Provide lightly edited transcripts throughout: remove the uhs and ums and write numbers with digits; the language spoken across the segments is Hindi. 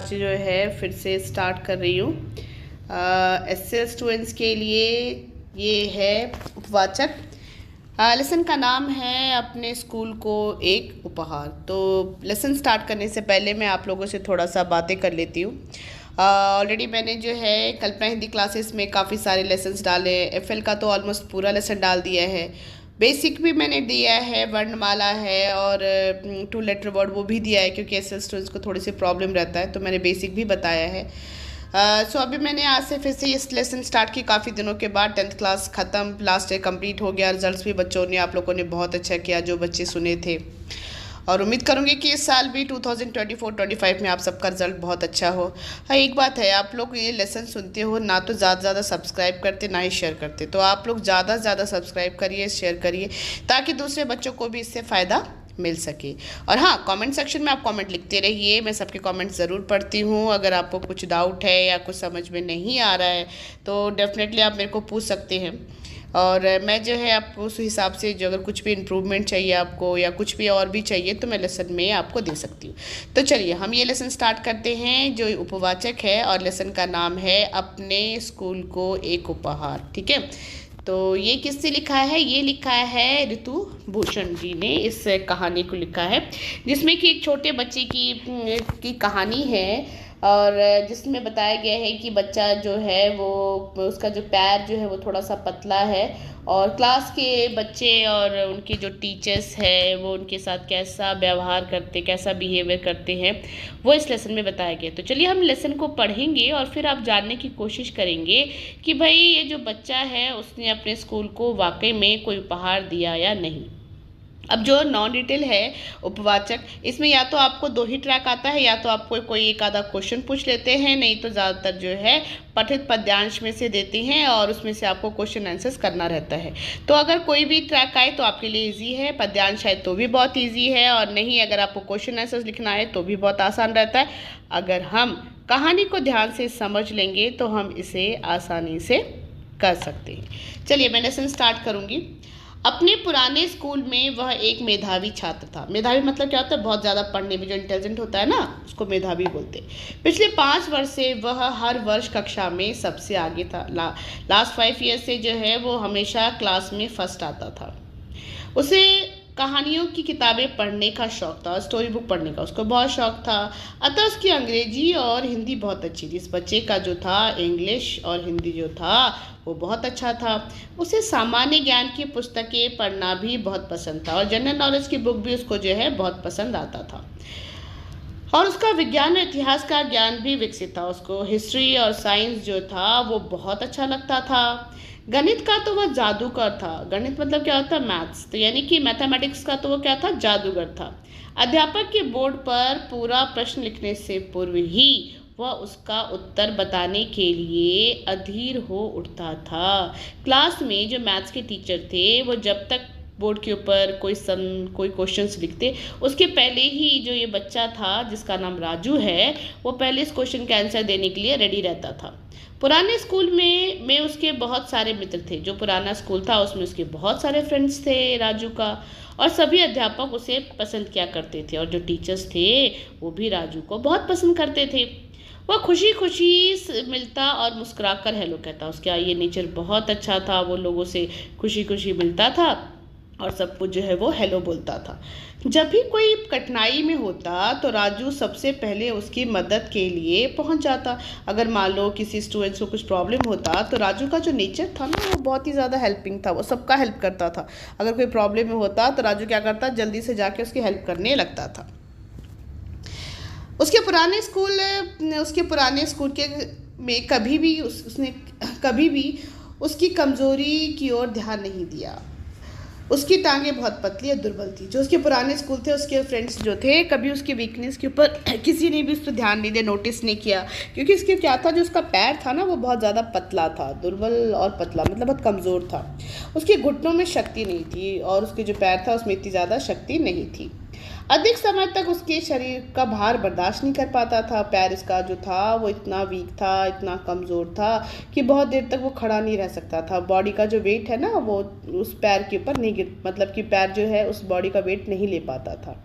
जो है फिर से स्टार्ट कर रही हूँ एसएल स्टूडेंट्स के लिए। ये है उपवाचक। लेसन का नाम है अपने स्कूल को एक उपहार। तो लेसन स्टार्ट करने से पहले मैं आप लोगों से थोड़ा सा बातें कर लेती हूँ। ऑलरेडी मैंने जो है कल्पना हिंदी क्लासेस में काफ़ी सारे लेसन्स डाले। एफएल का तो ऑलमोस्ट पूरा लेसन डाल दिया है। बेसिक भी मैंने दिया है, वर्णमाला है और टू लेटर वर्ड वो भी दिया है, क्योंकि एसएल स्टूडेंट्स को थोड़ी सी प्रॉब्लम रहता है, तो मैंने बेसिक भी बताया है। सो अभी मैंने आज से फिर से इस लेसन स्टार्ट की काफ़ी दिनों के बाद। 10th क्लास ख़त्म, लास्ट ईयर कंप्लीट हो गया। रिजल्ट्स भी बच्चों ने, आप लोगों ने बहुत अच्छा किया जो बच्चे सुने थे, और उम्मीद करूँगी कि इस साल भी 2024-25 में आप सबका रिजल्ट बहुत अच्छा हो। हाँ, एक बात है, आप लोग ये लेसन सुनते हो ना, तो ज़्यादा सब्सक्राइब करते ना ही शेयर करते। तो आप लोग ज़्यादा से ज़्यादा सब्सक्राइब करिए, शेयर करिए, ताकि दूसरे बच्चों को भी इससे फ़ायदा मिल सके। और हाँ, कमेंट सेक्शन में आप कमेंट लिखते रहिए, मैं सबके कमेंट ज़रूर पढ़ती हूँ। अगर आपको कुछ डाउट है या कुछ समझ में नहीं आ रहा है तो डेफिनेटली आप मेरे को पूछ सकते हैं, और मैं जो है आपको उस हिसाब से, जो अगर कुछ भी इम्प्रूवमेंट चाहिए आपको या कुछ भी और भी चाहिए तो मैं लेसन में आपको दे सकती हूँ। तो चलिए हम ये लेसन स्टार्ट करते हैं, जो उपवाचक है, और लेसन का नाम है अपने स्कूल को एक उपहार। ठीक है, तो ये किससे लिखा है? ये लिखा है ऋतु भूषण जी ने इस कहानी को लिखा है, जिसमें कि एक छोटे बच्चे की कहानी है, और जिसमें बताया गया है कि बच्चा जो है वो, उसका जो पैर जो है वो थोड़ा सा पतला है, और क्लास के बच्चे और उनके जो टीचर्स हैं वो उनके साथ कैसा व्यवहार करते, कैसा बिहेवियर करते हैं, वो इस लेसन में बताया गया। तो चलिए हम लेसन को पढ़ेंगे और फिर आप जानने की कोशिश करेंगे कि भाई ये जो बच्चा है उसने अपने स्कूल को वाकई में कोई उपहार दिया या नहीं। अब जो नॉन डिटेल है उपवाचक, इसमें या तो आपको 2 ही ट्रैक आता है, या तो आपको कोई एक आधा क्वेश्चन पूछ लेते हैं, नहीं तो ज़्यादातर जो है पठित पद्यांश में से देते हैं, और उसमें से आपको क्वेश्चन आंसर्स करना रहता है। तो अगर कोई भी ट्रैक आए तो आपके लिए इजी है, पद्यांश आए तो भी बहुत इजी है, और नहीं अगर आपको क्वेश्चन आंसर्स लिखना है तो भी बहुत आसान रहता है। अगर हम कहानी को ध्यान से समझ लेंगे तो हम इसे आसानी से कर सकते हैं। चलिए मैं लेसन स्टार्ट करूँगी। अपने पुराने स्कूल में वह एक मेधावी छात्र था। मेधावी मतलब क्या होता है? बहुत ज़्यादा पढ़ने में जो इंटेलिजेंट होता है ना, उसको मेधावी बोलते हैं। पिछले 5 वर्ष से वह हर वर्ष कक्षा में सबसे आगे था। लास्ट 5 ईयर्स से जो है वो हमेशा क्लास में फर्स्ट आता था। उसे कहानियों की किताबें पढ़ने का शौक था, स्टोरी बुक पढ़ने का उसको बहुत शौक था। अतः उसकी अंग्रेजी और हिंदी बहुत अच्छी थी। इस बच्चे का जो था इंग्लिश और हिंदी जो था वो बहुत अच्छा था। उसे सामान्य ज्ञान की पुस्तकें पढ़ना भी बहुत पसंद था, और जनरल नॉलेज की बुक भी उसको जो है बहुत पसंद आता था। और उसका विज्ञान और इतिहास का ज्ञान भी विकसित था। उसको हिस्ट्री और साइंस जो था वो बहुत अच्छा लगता था। गणित का तो वह जादूगर था। गणित मतलब क्या होता है? मैथ्स। तो यानी कि मैथमेटिक्स का तो वो क्या था? जादूगर था। अध्यापक के बोर्ड पर पूरा प्रश्न लिखने से पूर्व ही वह उसका उत्तर बताने के लिए अधीर हो उठता था। क्लास में जो मैथ्स के टीचर थे वो जब तक बोर्ड के ऊपर कोई क्वेश्चंस लिखते, उसके पहले ही जो ये बच्चा था जिसका नाम राजू है, वो पहले इस क्वेश्चन का आंसर देने के लिए रेडी रहता था। पुराने स्कूल में उसके बहुत सारे मित्र थे। जो पुराना स्कूल था उसमें उसके बहुत सारे फ्रेंड्स थे राजू का, और सभी अध्यापक उसे पसंद किया करते थे, और जो टीचर्स थे वो भी राजू को बहुत पसंद करते थे। वह खुशी खुशी मिलता और मुस्कुराकर हेलो कहता। उसका ये नेचर बहुत अच्छा था, वो लोगों से खुशी खुशी मिलता था और सब कुछ जो है वो हेलो बोलता था। जब भी कोई कठिनाई में होता तो राजू सबसे पहले उसकी मदद के लिए पहुंच जाता। अगर मान लो किसी स्टूडेंट्स को कुछ प्रॉब्लम होता तो राजू का जो नेचर था ना, वो बहुत ही ज़्यादा हेल्पिंग था, वो सबका हेल्प करता था। अगर कोई प्रॉब्लम में होता तो राजू क्या करता? जल्दी से जाके उसकी हेल्प करने लगता था। उसके पुराने स्कूल के में उसने कभी भी उसकी कमज़ोरी की ओर ध्यान नहीं दिया। उसकी टांगें बहुत पतली और दुर्बल थी। जो उसके पुराने स्कूल थे, उसके फ्रेंड्स जो थे, कभी उसकी वीकनेस के ऊपर किसी ने भी उस पर ध्यान नहीं दिया, नोटिस नहीं किया, क्योंकि इसके क्या था, जो उसका पैर था ना वो बहुत ज़्यादा पतला था। दुर्बल और पतला मतलब बहुत कमज़ोर था। उसके घुटनों में शक्ति नहीं थी, और उसके जो पैर था उसमें इतनी ज़्यादा शक्ति नहीं थी। अधिक समय तक उसके शरीर का भार बर्दाश्त नहीं कर पाता था। पैर इसका जो था वो इतना वीक था, इतना कमज़ोर था कि बहुत देर तक वो खड़ा नहीं रह सकता था। बॉडी का जो वेट है ना वो उस पैर के ऊपर नहीं मतलब कि पैर जो है उस बॉडी का वेट नहीं ले पाता था।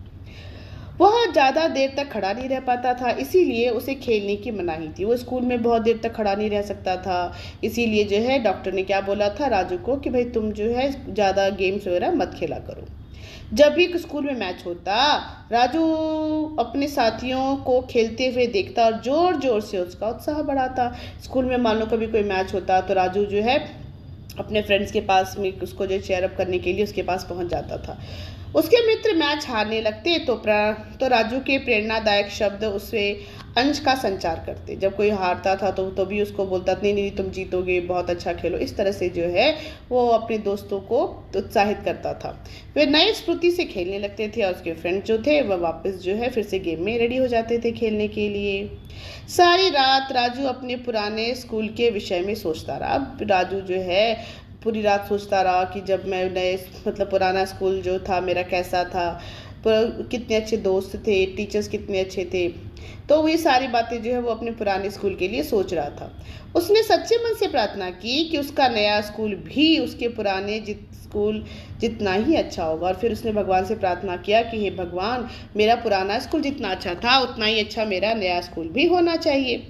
वह ज़्यादा देर तक खड़ा नहीं रह पाता था, इसीलिए उसे खेलने की मनाही थी। वो स्कूल में बहुत देर तक खड़ा नहीं रह सकता था, इसीलिए जो है डॉक्टर ने क्या बोला था राजू को कि भाई तुम जो है ज़्यादा गेम्स वगैरह मत खेला करो। जब भी स्कूल में मैच होता, राजू अपने साथियों को खेलते हुए देखता और ज़ोर ज़ोर से उसका उत्साह बढ़ाता। स्कूल में मान लो कभी कोई मैच होता तो राजू जो है अपने फ्रेंड्स के पास में उसको जो चेयर अप करने के लिए उसके पास पहुंच जाता था। उसके मित्र मैच हारने लगते तो राजू के प्रेरणादायक शब्द उससे अंश का संचार करते। जब कोई हारता था तो भी उसको बोलता नहीं नहीं तुम जीतोगे, बहुत अच्छा खेलो। इस तरह से जो है वो अपने दोस्तों को उत्साहित करता था। वे नए स्फूर्ति से खेलने लगते थे और उसके फ्रेंड्स जो थे वह वापस जो है फिर से गेम में रेडी हो जाते थे खेलने के लिए। सारी रात राजू अपने पुराने स्कूल के विषय में सोचता रहा। अब राजू जो है पूरी रात सोचता रहा कि जब मैं नए मतलब पुराना स्कूल जो था मेरा कैसा था, कितने अच्छे दोस्त थे, टीचर्स कितने अच्छे थे। तो ये सारी बातें जो है वो अपने पुराने स्कूल के लिए सोच रहा था। उसने सच्चे मन से प्रार्थना की कि उसका नया स्कूल भी उसके पुराने स्कूल जितना ही अच्छा होगा। और फिर उसने भगवान से प्रार्थना किया कि हे भगवान, मेरा पुराना स्कूल जितना अच्छा था उतना ही अच्छा मेरा नया स्कूल भी होना चाहिए।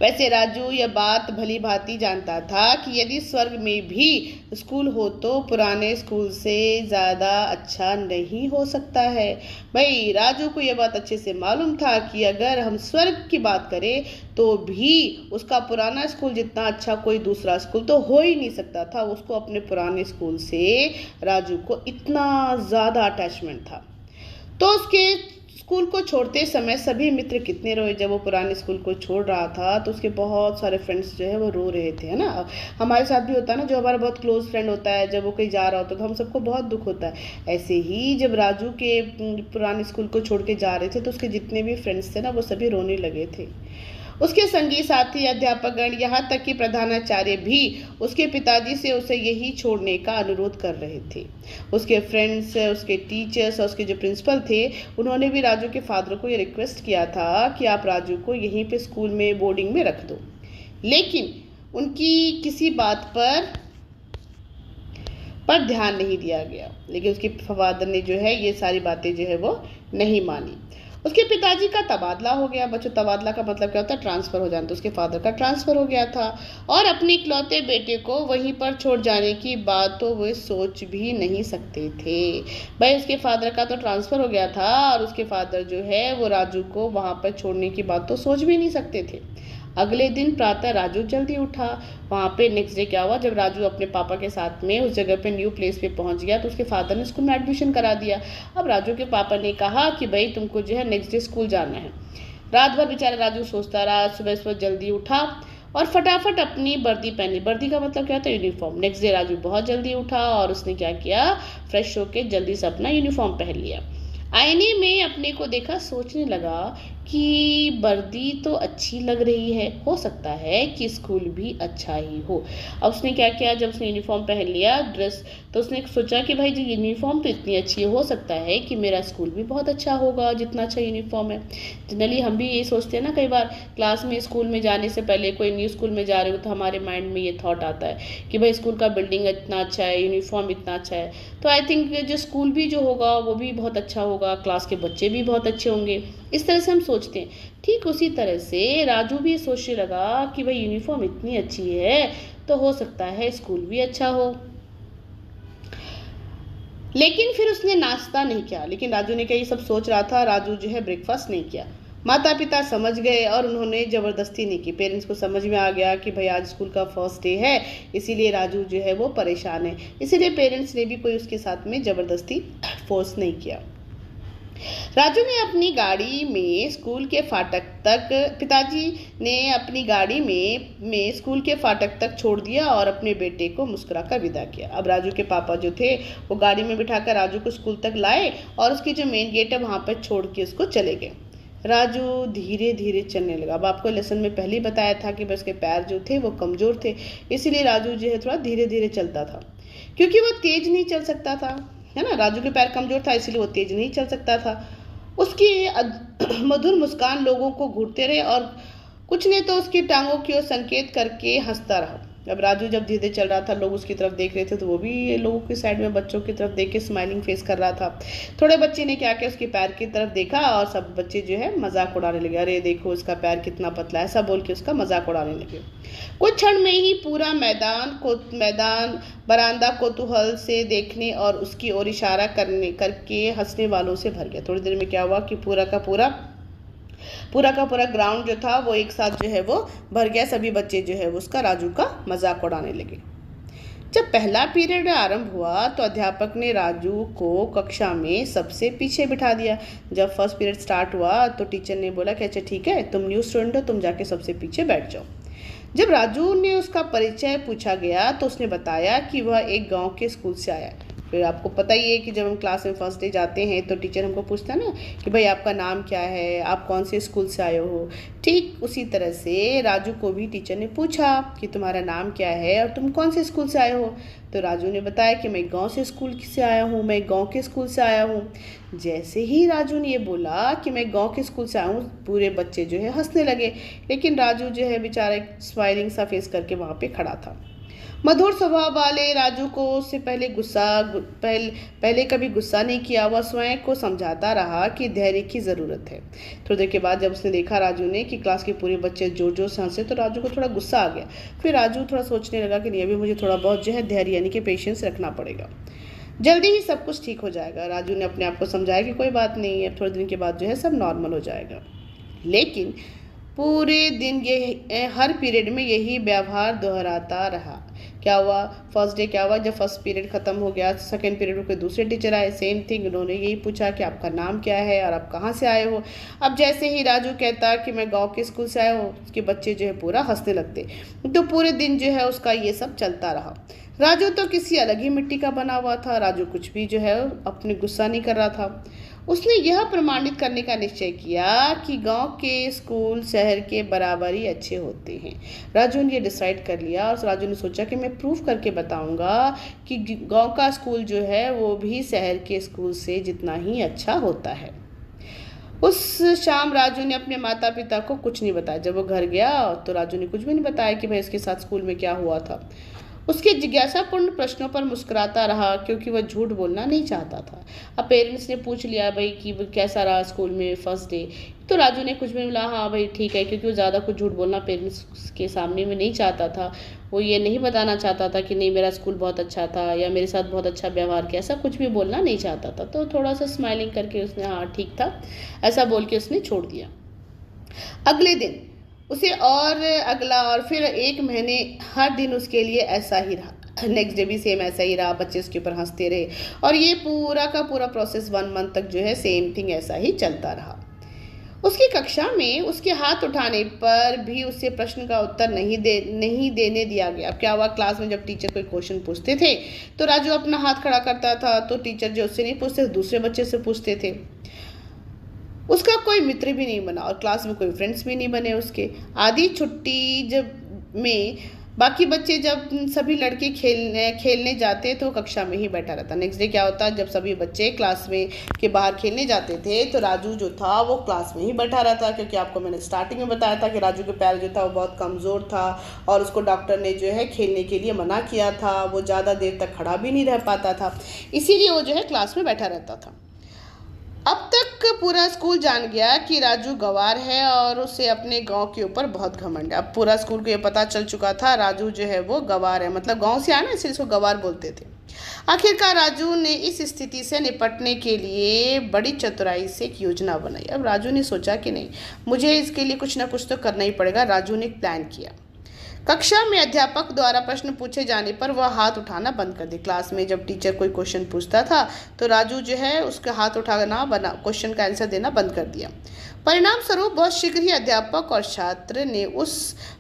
वैसे राजू यह बात भली भांति जानता था कि यदि स्वर्ग में भी स्कूल हो तो पुराने स्कूल से ज़्यादा अच्छा नहीं हो सकता है। भाई राजू को यह बात अच्छे से मालूम था कि अगर हम स्वर्ग की बात करें तो भी उसका पुराना स्कूल जितना अच्छा कोई दूसरा स्कूल तो हो ही नहीं सकता था। उसको अपने पुराने स्कूल से राजू को इतना ज़्यादा अटैचमेंट था। तो उसके स्कूल को छोड़ते समय सभी मित्र कितने रोए। जब वो पुराने स्कूल को छोड़ रहा था तो उसके बहुत सारे फ्रेंड्स जो है वो रो रहे थे, है ना। हमारे साथ भी होता है ना, जो हमारा बहुत क्लोज फ्रेंड होता है जब वो कहीं जा रहा होता है तो हम सबको बहुत दुख होता है। ऐसे ही जब राजू के पुराने स्कूल को छोड़ के जा रहे थे तो उसके जितने भी फ्रेंड्स थे ना वो सभी रोने लगे थे। उसके संगी साथी, अध्यापकगण, यहाँ तक कि प्रधानाचार्य भी उसके पिताजी से उसे यही छोड़ने का अनुरोध कर रहे थे। उसके फ्रेंड्स, उसके टीचर्स और उसके जो प्रिंसिपल थे उन्होंने भी राजू के फादर को ये रिक्वेस्ट किया था कि आप राजू को यहीं पे स्कूल में बोर्डिंग में रख दो, लेकिन उनकी किसी बात पर ध्यान नहीं दिया गया। लेकिन उसके फादर ने जो है ये सारी बातें जो है वो नहीं मानी। उसके पिताजी का तबादला हो गया। बच्चों, तबादला का मतलब क्या होता है? ट्रांसफ़र हो जाना। तो उसके फादर का ट्रांसफ़र हो गया था और अपने इकलौते बेटे को वहीं पर छोड़ जाने की बात तो वे सोच भी नहीं सकते थे। भाई उसके फादर का तो ट्रांसफ़र हो गया था और उसके फादर जो है वो राजू को वहाँ पर छोड़ने की बात तो सोच भी नहीं सकते थे। अगले दिन प्रातः राजू जल्दी उठा। वहाँ पे नेक्स्ट डे क्या हुआ, जब राजू अपने पापा के साथ में उस जगह पे न्यू प्लेस पे पहुँच गया तो उसके फादर ने स्कूल में एडमिशन करा दिया। अब राजू के पापा ने कहा कि भाई तुमको जो है नेक्स्ट डे स्कूल जाना है। रात भर बेचारा राजू सोचता रहा। सुबह सुबह जल्दी उठा और फटाफट अपनी वर्दी पहनी। वर्दी का मतलब क्या होता है? यूनिफॉर्म। नेक्स्ट डे राजू बहुत जल्दी उठा और उसने क्या किया, फ्रेश होकर जल्दी से अपना यूनिफॉर्म पहन लिया। आईने में अपने को देखा, सोचने लगा कि वर्दी तो अच्छी लग रही है, हो सकता है कि स्कूल भी अच्छा ही हो। अब उसने क्या किया, जब उसने यूनिफॉर्म पहन लिया ड्रेस, तो उसने सोचा कि भाई जो यूनिफॉर्म तो इतनी अच्छी है, हो सकता है कि मेरा स्कूल भी बहुत अच्छा होगा जितना अच्छा यूनिफॉर्म है। जनरली हम भी ये सोचते हैं ना, कई बार क्लास में स्कूल में जाने से पहले कोई न्यू स्कूल में जा रहे हो तो हमारे माइंड में ये थॉट आता है कि भाई स्कूल का बिल्डिंग इतना अच्छा है, यूनिफॉर्म इतना अच्छा है, तो आई थिंक जो स्कूल भी जो होगा वो भी बहुत अच्छा होगा, क्लास के बच्चे भी बहुत अच्छे होंगे। इस तरह से हम सोचते हैं। ठीक उसी तरह से राजू भी सोचने लगा कि भाई यूनिफॉर्म इतनी अच्छी है तो हो सकता है स्कूल भी अच्छा हो। लेकिन फिर उसने नाश्ता नहीं किया। लेकिन राजू ने क्या, ये सब सोच रहा था, राजू जो है ब्रेकफास्ट नहीं किया। माता पिता समझ गए और उन्होंने ज़बरदस्ती नहीं की। पेरेंट्स को समझ में आ गया कि भाई आज स्कूल का फर्स्ट डे है, इसीलिए राजू जो है वो परेशान है, इसीलिए पेरेंट्स ने भी कोई उसके साथ में ज़बरदस्ती फोर्स नहीं किया। राजू ने अपनी गाड़ी में स्कूल के फाटक तक पिताजी ने अपनी गाड़ी में स्कूल के फाटक तक छोड़ दिया और अपने बेटे को मुस्कुराकर विदा किया। अब राजू के पापा जो थे वो गाड़ी में बिठाकर राजू को स्कूल तक लाए और उसकी जो मेन गेट है वहाँ पर छोड़ के उसको चले गए। राजू धीरे धीरे चलने लगा। अब आपको लेसन में पहले ही बताया था कि उसके पैर जो थे वो कमज़ोर थे, इसीलिए राजू जो है थोड़ा धीरे धीरे चलता था, क्योंकि वो तेज नहीं चल सकता था, है ना। राजू के पैर कमज़ोर था इसलिए वो तेज नहीं चल सकता था। उसकी मधुर मुस्कान लोगों को घूरते रहे और कुछ ने तो उसकी टांगों की ओर संकेत करके हंसता रहा। अब राजू जब धीरे धीरे चल रहा था, लोग उसकी तरफ देख रहे थे, तो वो भी लोगों की साइड में बच्चों की तरफ देख के स्माइलिंग फेस कर रहा था। थोड़े बच्चे ने क्या किया, उसके पैर की तरफ देखा और सब बच्चे जो है मजाक उड़ाने लगे, अरे देखो उसका पैर कितना पतला है, ऐसा बोल के उसका मजाक उड़ाने लगे। कुछ क्षण में ही पूरा मैदान बरामदा कौतूहल से देखने और उसकी ओर इशारा करके हंसने वालों से भर गया। थोड़ी देर में क्या हुआ कि पूरा का पूरा ग्राउंड जो था वो एक साथ जो है वो भर गया। सभी बच्चे जो है वो उसका, राजू का मजाक उड़ाने लगे। जब पहला पीरियड आरंभ हुआ तो अध्यापक ने राजू को कक्षा में सबसे पीछे बिठा दिया। जब फर्स्ट पीरियड स्टार्ट हुआ तो टीचर ने बोला कि अच्छा ठीक है, तुम न्यू स्टूडेंट हो, तुम जाके सबसे पीछे बैठ जाओ। जब राजू ने उसका परिचय पूछा गया तो उसने बताया कि वह एक गांव के स्कूल से आया है। फिर आपको पता ही है कि जब हम क्लास में फर्स्ट डे जाते हैं तो टीचर हमको पूछता है ना कि भाई आपका नाम क्या है, आप कौन से स्कूल से आए हो। ठीक उसी तरह से राजू को भी टीचर ने पूछा कि तुम्हारा नाम क्या है और तुम कौन से स्कूल से आए हो। तो राजू ने बताया कि मैं गांव से स्कूल से आया हूँ, मैं गांव के स्कूल से आया हूँ। जैसे ही राजू ने ये बोला कि मैं गांव के स्कूल से आया हूँ, पूरे बच्चे जो है हंसने लगे, लेकिन राजू जो है बेचारा स्माइलिंग सा फेस करके वहाँ पे खड़ा था। मधुर स्वभाव वाले राजू को उससे पहले कभी गुस्सा नहीं किया। वह स्वयं को समझाता रहा कि धैर्य की ज़रूरत है। थोड़ी देर के बाद जब उसने देखा राजू ने कि क्लास के पूरे बच्चे जोर जोर से हंसे तो राजू को थोड़ा गुस्सा आ गया। फिर राजू थोड़ा सोचने लगा कि नहीं, अभी मुझे थोड़ा बहुत जो है धैर्य यानी कि पेशेंस रखना पड़ेगा, जल्दी ही सब कुछ ठीक हो जाएगा। राजू ने अपने आप को समझाया कि कोई बात नहीं है, थोड़े दिन के बाद जो है सब नॉर्मल हो जाएगा। लेकिन पूरे दिन ये हर पीरियड में यही व्यवहार दोहराता रहा। क्या हुआ, फर्स्ट डे क्या हुआ, जब फर्स्ट पीरियड खत्म हो गया, सेकंड पीरियड में कोई दूसरे टीचर आए, सेम थिंग, उन्होंने यही पूछा कि आपका नाम क्या है और आप कहाँ से आए हो। अब जैसे ही राजू कहता कि मैं गांव के स्कूल से आया हूँ, उसके बच्चे जो है पूरा हंसने लगते। तो पूरे दिन जो है उसका ये सब चलता रहा। राजू तो किसी अलग ही मिट्टी का बना हुआ था। राजू कुछ भी जो है अपने गुस्सा नहीं कर रहा था। उसने यह प्रमाणित करने का निश्चय किया कि गांव के स्कूल शहर के बराबर ही अच्छे होते हैं। राजू ने ये डिसाइड कर लिया और राजू ने सोचा कि मैं प्रूफ करके बताऊंगा कि गांव का स्कूल जो है वो भी शहर के स्कूल से जितना ही अच्छा होता है। उस शाम राजू ने अपने माता पिता को कुछ नहीं बताया। जब वो घर गया तो राजू ने कुछ भी नहीं बताया कि भाई उसके साथ स्कूल में क्या हुआ था। उसके जिज्ञासापूर्ण प्रश्नों पर मुस्कुराता रहा क्योंकि वह झूठ बोलना नहीं चाहता था। अब पेरेंट्स ने पूछ लिया भाई कि कैसा रहा स्कूल में फर्स्ट डे, तो राजू ने कुछ भी नहीं बोला, हाँ भाई ठीक है, क्योंकि वो ज़्यादा कुछ झूठ बोलना पेरेंट्स के सामने में नहीं चाहता था। वो ये नहीं बताना चाहता था कि नहीं मेरा स्कूल बहुत अच्छा था या मेरे साथ बहुत अच्छा व्यवहार किया, ऐसा कुछ भी बोलना नहीं चाहता था। तो थोड़ा सा स्माइलिंग करके उसने हाँ ठीक था ऐसा बोल के उसने छोड़ दिया। अगले दिन उसे और अगला और फिर एक महीने हर दिन उसके लिए ऐसा ही रहा। नेक्स्ट डे भी सेम ऐसा ही रहा, बच्चे उसके ऊपर हंसते रहे और ये पूरा का पूरा प्रोसेस 1 मंथ तक जो है सेम थिंग ऐसा ही चलता रहा। उसकी कक्षा में उसके हाथ उठाने पर भी उससे प्रश्न का उत्तर नहीं देने दिया गया। अब क्या हुआ, क्लास में जब टीचर कोई क्वेश्चन पूछते थे तो राजू अपना हाथ खड़ा करता था, तो टीचर जो उससे नहीं पूछते दूसरे बच्चे से पूछते थे। उसका कोई मित्र भी नहीं बना और क्लास में कोई फ्रेंड्स भी नहीं बने उसके। आधी छुट्टी में बाकी बच्चे जब सभी लड़के खेलने जाते तो कक्षा में ही बैठा रहता। नेक्स्ट डे क्या होता, जब सभी बच्चे क्लास में के बाहर खेलने जाते थे तो राजू जो था वो क्लास में ही बैठा रहता, क्योंकि आपको मैंने स्टार्टिंग में बताया था कि राजू के पैर जो था वो बहुत कमज़ोर था और उसको डॉक्टर ने जो है खेलने के लिए मना किया था। वो ज़्यादा देर तक खड़ा भी नहीं रह पाता था, इसीलिए वो जो है क्लास में बैठा रहता था। अब तक पूरा स्कूल जान गया कि राजू गंवार है और उसे अपने गांव के ऊपर बहुत घमंड है। अब पूरा स्कूल को ये पता चल चुका था राजू जो है वो गंवार है, मतलब गांव से आया ना इसलिए इसको गंवार बोलते थे। आखिरकार राजू ने इस स्थिति से निपटने के लिए बड़ी चतुराई से एक योजना बनाई। अब राजू ने सोचा कि नहीं, मुझे इसके लिए कुछ ना कुछ तो करना ही पड़ेगा। राजू ने एक प्लान किया। कक्षा में अध्यापक द्वारा प्रश्न पूछे जाने पर वह हाथ उठाना बंद कर दे। क्लास में जब टीचर कोई क्वेश्चन पूछता था तो राजू जो है उसका हाथ उठाना क्वेश्चन का आंसर देना बंद कर दिया। परिणाम स्वरूप बहुत शीघ्र ही अध्यापक और छात्र ने उस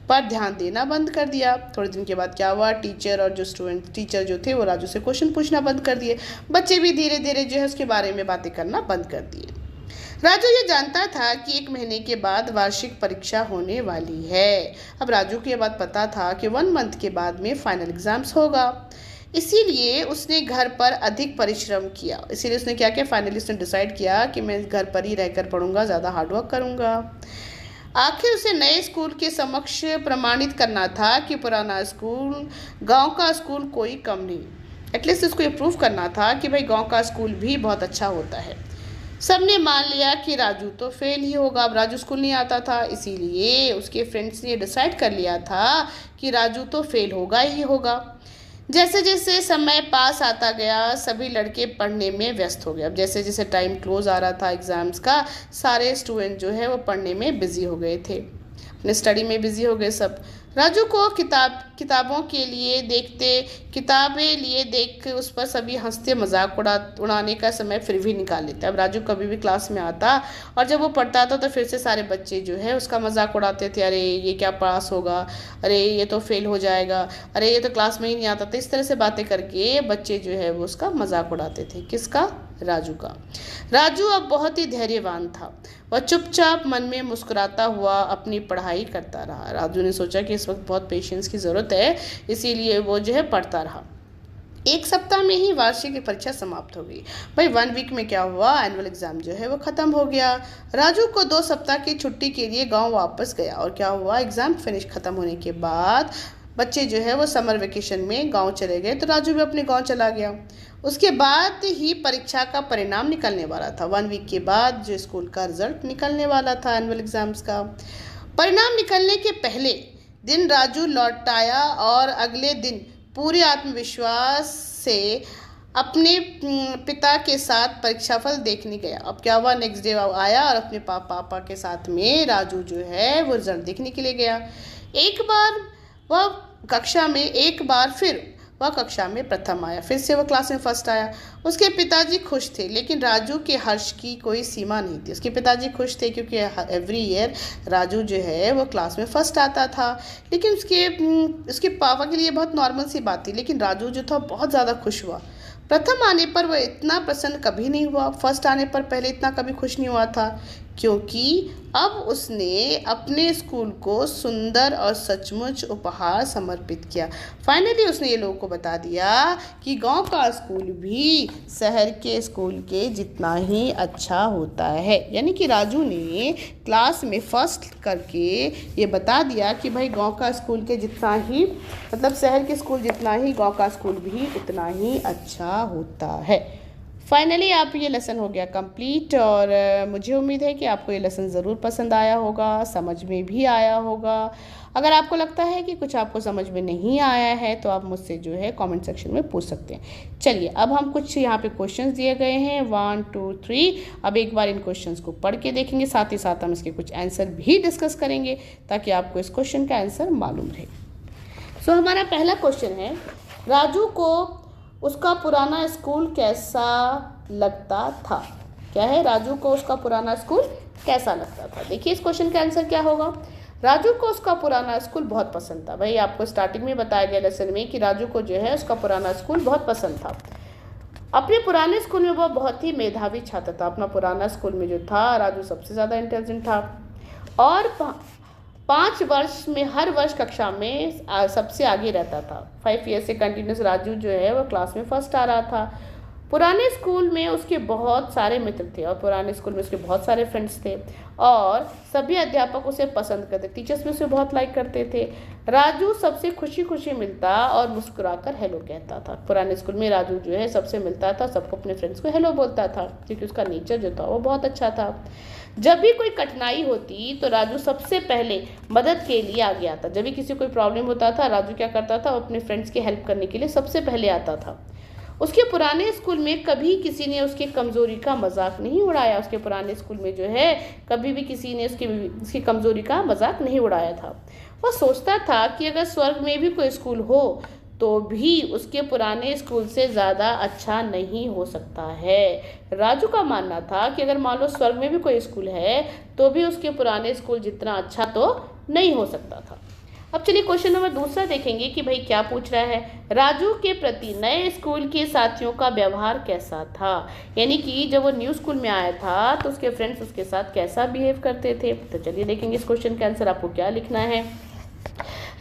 पर ध्यान देना बंद कर दिया। थोड़े दिन के बाद क्या हुआ, टीचर जो थे वो राजू से क्वेश्चन पूछना बंद कर दिए। बच्चे भी धीरे धीरे जो है उसके बारे में बातें करना बंद कर दिए। राजू ये जानता था कि 1 महीने के बाद वार्षिक परीक्षा होने वाली है। अब राजू को ये बात पता था कि 1 मंथ के बाद में फाइनल एग्जाम्स होगा, इसीलिए उसने घर पर अधिक परिश्रम किया। इसीलिए उसने क्या किया, फाइनली उसने डिसाइड किया कि मैं घर पर ही रहकर पढ़ूंगा, ज़्यादा हार्डवर्क करूंगा। आखिर उसे नए स्कूल के समक्ष प्रमाणित करना था कि पुराना स्कूल गांव का स्कूल कोई कम नहीं। एटलीस्ट उसको ये प्रूव करना था कि भाई गांव का स्कूल भी बहुत अच्छा होता है। सबने मान लिया कि राजू तो फेल ही होगा। अब राजू स्कूल नहीं आता था, इसीलिए उसके फ्रेंड्स ने डिसाइड कर लिया था कि राजू तो फेल होगा ही होगा। जैसे जैसे समय पास आता गया, सभी लड़के पढ़ने में व्यस्त हो गए। अब जैसे जैसे टाइम क्लोज आ रहा था एग्ज़ाम्स का, सारे स्टूडेंट जो है वो पढ़ने में बिजी हो गए थे, अपने स्टडी में बिजी हो गए सब। राजू को किताबों के लिए किताबें लिए देख उस पर सभी हंसते मजाक उड़ाने का समय फिर भी निकाल लेते। अब राजू कभी भी क्लास में आता और जब वो पढ़ता था तो फिर से सारे बच्चे जो है उसका मजाक उड़ाते थे। अरे ये क्या पास होगा, अरे ये तो फेल हो जाएगा, अरे ये तो क्लास में ही नहीं आता था। इस तरह से बातें करके बच्चे जो है वो उसका मजाक उड़ाते थे। किसका? राजू का। राजू अब बहुत ही धैर्यवान था। वह चुपचाप मन में मुस्कुराता हुआ अपनी पढ़ाई करता रहा। राजू ने सोचा कि इस वक्त बहुत पेशेंस की ज़रूरत है, इसीलिए वो जो है पढ़ता रहा। एक सप्ताह में ही वार्षिक परीक्षा समाप्त हो गई। भाई 1 वीक में क्या हुआ, एनुअल एग्जाम जो है वो ख़त्म हो गया। राजू को 2 सप्ताह की छुट्टी के लिए गांव वापस गया। और क्या हुआ, एग्ज़ाम ख़त्म होने के बाद बच्चे जो है वो समर वेकेशन में गांव चले गए, तो राजू भी अपने गांव चला गया। उसके बाद ही परीक्षा का परिणाम निकलने वाला था। 1 वीक के बाद जो स्कूल का रिजल्ट निकलने वाला था एनुअल एग्जाम्स का। परिणाम निकलने के पहले दिन राजू लौट आया और अगले दिन पूरे आत्मविश्वास से अपने पिता के साथ परीक्षाफल देखने गया। अब क्या हुआ, नेक्स्ट डे आया और अपने पापा के साथ में राजू जो है वो रिजल्ट देखने के लिए गया। एक बार फिर वह कक्षा में प्रथम आया, फिर से वह क्लास में फर्स्ट आया। उसके पिताजी खुश थे, लेकिन राजू के हर्ष की कोई सीमा नहीं थी। उसके पिताजी खुश थे क्योंकि एवरी ईयर राजू जो है वो क्लास में फर्स्ट आता था, लेकिन उसके पापा के लिए बहुत नॉर्मल सी बात थी। लेकिन राजू जो था बहुत ज़्यादा खुश हुआ। प्रथम आने पर वह इतना प्रसन्न कभी नहीं हुआ, फर्स्ट आने पर पहले इतना कभी खुश नहीं हुआ था, क्योंकि अब उसने अपने स्कूल को सुंदर और सचमुच उपहार समर्पित किया। फाइनली उसने ये लोगों को बता दिया कि गांव का स्कूल भी शहर के स्कूल के जितना ही अच्छा होता है। यानी कि राजू ने क्लास में फर्स्ट करके ये बता दिया कि भाई गांव का स्कूल के जितना ही, मतलब शहर के स्कूल जितना ही गांव का स्कूल भी उतना ही अच्छा होता है। फाइनली आप ये लेसन हो गया कंप्लीट, और मुझे उम्मीद है कि आपको ये लेसन ज़रूर पसंद आया होगा, समझ में भी आया होगा। अगर आपको लगता है कि कुछ आपको समझ में नहीं आया है तो आप मुझसे जो है कमेंट सेक्शन में पूछ सकते हैं। चलिए अब हम कुछ यहाँ पे क्वेश्चंस दिए गए हैं 1 2 3। अब एक बार इन क्वेश्चंस को पढ़ के देखेंगे, साथ ही साथ हम इसके कुछ आंसर भी डिस्कस करेंगे ताकि आपको इस क्वेश्चन का आंसर मालूम रहे। सो हमारा पहला क्वेश्चन है, राजू को उसका पुराना स्कूल कैसा लगता था? क्या है, राजू को उसका पुराना स्कूल कैसा लगता था? देखिए इस क्वेश्चन का आंसर क्या होगा। राजू को उसका पुराना स्कूल बहुत पसंद था। भाई आपको स्टार्टिंग में बताया गया लेसन में कि राजू को जो है उसका पुराना स्कूल बहुत पसंद था। अपने पुराने स्कूल में वह बहुत ही मेधावी छात्र था। अपना पुराना स्कूल में जो था राजू सबसे ज़्यादा इंटेलिजेंट था और 5 वर्ष में हर वर्ष कक्षा में सबसे आगे रहता था। 5 ईयर से कंटिन्यूस राजू जो है वो क्लास में फर्स्ट आ रहा था। पुराने स्कूल में उसके बहुत सारे मित्र थे और पुराने स्कूल में उसके बहुत सारे फ्रेंड्स थे और सभी अध्यापक उसे पसंद करते, टीचर्स भी उसे बहुत लाइक करते थे। राजू सबसे खुशी खुशी मिलता और मुस्कुराकर हेलो कहता था। पुराने स्कूल में राजू जो है सबसे मिलता था, सबको अपने फ्रेंड्स को हेलो बोलता था क्योंकि उसका नेचर जो था वो बहुत अच्छा था। जब भी कोई कठिनाई होती तो राजू सबसे पहले मदद के लिए आगे आता। जब भी किसी कोई प्रॉब्लम होता था राजू क्या करता था, अपने फ्रेंड्स की हेल्प करने के लिए सबसे पहले आता था। उसके पुराने स्कूल में कभी किसी ने उसकी कमज़ोरी का मजाक नहीं उड़ाया। उसके पुराने स्कूल में जो है कभी भी किसी ने उसकी कमज़ोरी का मजाक नहीं उड़ाया था। वह सोचता था कि अगर स्वर्ग में भी कोई स्कूल हो तो भी उसके पुराने स्कूल से ज़्यादा अच्छा नहीं हो सकता है। राजू का मानना था कि अगर मान लो स्वर्ग में भी कोई स्कूल है तो भी उसके पुराने स्कूल जितना अच्छा तो नहीं हो सकता था। अब चलिए क्वेश्चन नंबर दूसरा देखेंगे कि भाई क्या पूछ रहा है। राजू के प्रति नए स्कूल के साथियों का व्यवहार कैसा था? यानी कि जब वो न्यू स्कूल में आया था तो उसके फ्रेंड्स उसके साथ कैसा बिहेव करते थे। तो चलिए देखेंगे इस क्वेश्चन का आंसर आपको क्या लिखना है।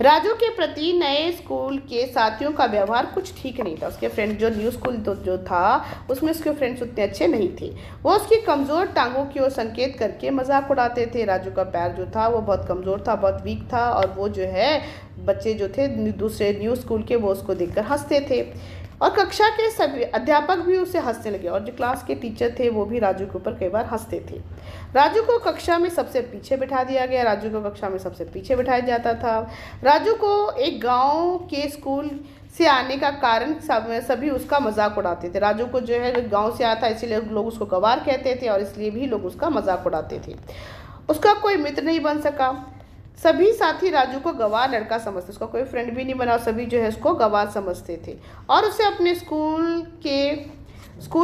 राजू के प्रति नए स्कूल के साथियों का व्यवहार कुछ ठीक नहीं था। उसके फ्रेंड जो न्यू स्कूल जो था उसमें उसके फ्रेंड्स उतने अच्छे नहीं थे। वो उसकी कमज़ोर टांगों की ओर संकेत करके मजाक उड़ाते थे। राजू का पैर जो था वो बहुत कमज़ोर था, बहुत वीक था, और वो जो है बच्चे जो थे दूसरे न्यू स्कूल के वो उसको देखकर हंसते थे, और कक्षा के सभी अध्यापक भी उसे हंसने लगे, और जो क्लास के टीचर थे वो भी राजू के ऊपर कई बार हंसते थे। राजू को कक्षा में सबसे पीछे बिठा दिया गया। राजू को कक्षा में सबसे पीछे बिठाया जाता था। राजू को एक गांव के स्कूल से आने का कारण सभी उसका मजाक उड़ाते थे। राजू को जो है गांव से आता इसीलिए लोग उसको गंवार कहते थे, और इसलिए भी लोग उसका मजाक उड़ाते थे। उसका कोई मित्र नहीं बन सका। सभी साथी राजू को गंवार लड़का समझते, उसका कोई फ्रेंड भी नहीं बना, सभी जो है उसको गंवार समझते थे, और उसे अपने स्कूल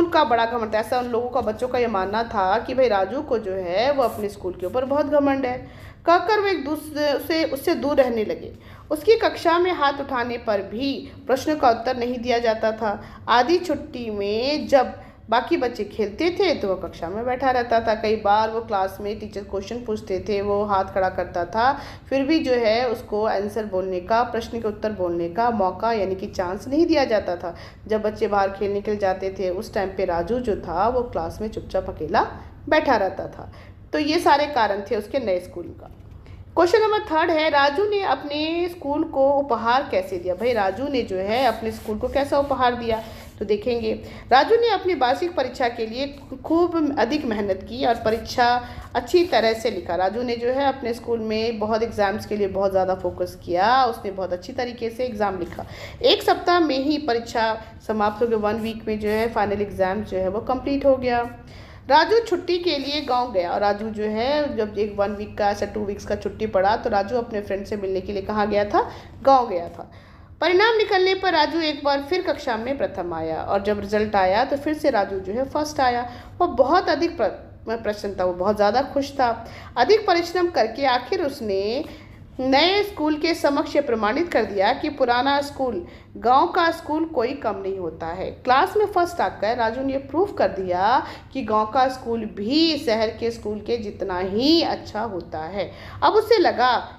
का बड़ा घमंड था। ऐसा उन लोगों का, बच्चों का ये मानना था कि भाई राजू को जो है वो अपने स्कूल के ऊपर बहुत घमंड है। कहकर वो एक दूसरे उससे दूर रहने लगे। उसकी कक्षा में हाथ उठाने पर भी प्रश्नों का उत्तर नहीं दिया जाता था। आधी छुट्टी में जब बाकी बच्चे खेलते थे तो वो कक्षा में बैठा रहता था। कई बार वो क्लास में टीचर क्वेश्चन पूछते थे, वो हाथ खड़ा करता था, फिर भी जो है उसको आंसर बोलने का, प्रश्न के उत्तर बोलने का मौका यानी कि चांस नहीं दिया जाता था। जब बच्चे बाहर खेलने के लिए जाते थे उस टाइम पे राजू जो था वो क्लास में चुपचाप अकेला बैठा रहता था। तो ये सारे कारण थे उसके नए स्कूल का। क्वेश्चन नंबर 3 है, राजू ने अपने स्कूल को उपहार कैसे दिया। भाई राजू ने जो है अपने स्कूल को कैसा उपहार दिया, तो देखेंगे। राजू ने अपनी वार्षिक परीक्षा के लिए खूब अधिक मेहनत की और परीक्षा अच्छी तरह से लिखा। राजू ने जो है अपने स्कूल में बहुत एग्ज़ाम्स के लिए बहुत ज़्यादा फोकस किया, उसने बहुत अच्छी तरीके से एग्ज़ाम लिखा। एक सप्ताह में ही परीक्षा समाप्त हो गई, 1 वीक में जो है फाइनल एग्ज़ाम जो है वो कंप्लीट हो गया। राजू छुट्टी के लिए गांव गया, और राजू जो है जब एक 1 वीक का ऐसा 2 वीक्स का छुट्टी पड़ा तो राजू अपने फ्रेंड से मिलने के लिए कहाँ गया था, गांव गया था। परिणाम निकलने पर राजू एक बार फिर कक्षा में प्रथम आया, और जब रिजल्ट आया तो फिर से राजू जो है फर्स्ट आया। वो बहुत अधिक प्रसन्न था, वो बहुत ज़्यादा खुश था। अधिक परिश्रम करके आखिर उसने नए स्कूल के समक्ष ये प्रमाणित कर दिया कि पुराना स्कूल गांव का स्कूल कोई कम नहीं होता है। क्लास में फर्स्ट आकर राजू ने प्रूव कर दिया कि गांव का स्कूल भी शहर के स्कूल के जितना ही अच्छा होता है। अब उसे लगा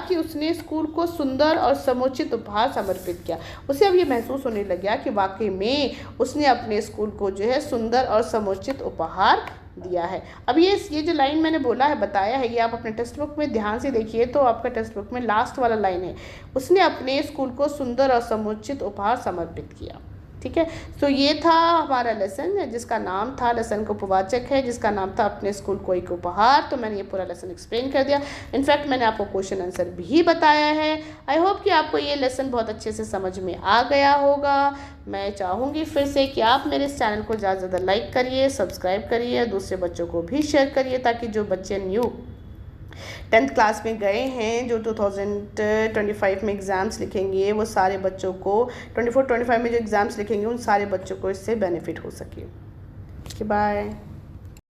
कि उसने स्कूल को सुंदर और समुचित उपहार समर्पित किया। उसे अब ये महसूस होने लग गया कि वाकई में उसने अपने स्कूल को जो है सुंदर और समुचित उपहार दिया है। अब ये जो लाइन मैंने बोला है, बताया है, ये आप अपने टेक्स्ट बुक में ध्यान से देखिए तो आपका टेक्स्ट बुक में लास्ट वाला लाइन है, उसने अपने स्कूल को सुंदर और समुचित उपहार समर्पित किया। ठीक है, तो ये था हमारा लेसन जिसका नाम था, लेसन का उपवाचक है जिसका नाम था अपने स्कूल को एक उपहार। तो मैंने ये पूरा लेसन एक्सप्लेन कर दिया। इनफैक्ट मैंने आपको क्वेश्चन आंसर भी बताया है। आई होप कि आपको ये लेसन बहुत अच्छे से समझ में आ गया होगा। मैं चाहूँगी फिर से कि आप मेरे इस चैनल को ज़्यादा से ज़्यादा लाइक करिए, सब्सक्राइब करिए, दूसरे बच्चों को भी शेयर करिए, ताकि जो बच्चे न्यू 10th क्लास में गए हैं, जो 2025 में एग्ज़ाम्स लिखेंगे, वो सारे बच्चों को 24-25 में जो एग्ज़ाम्स लिखेंगे उन सारे बच्चों को इससे बेनिफिट हो सके। बाय।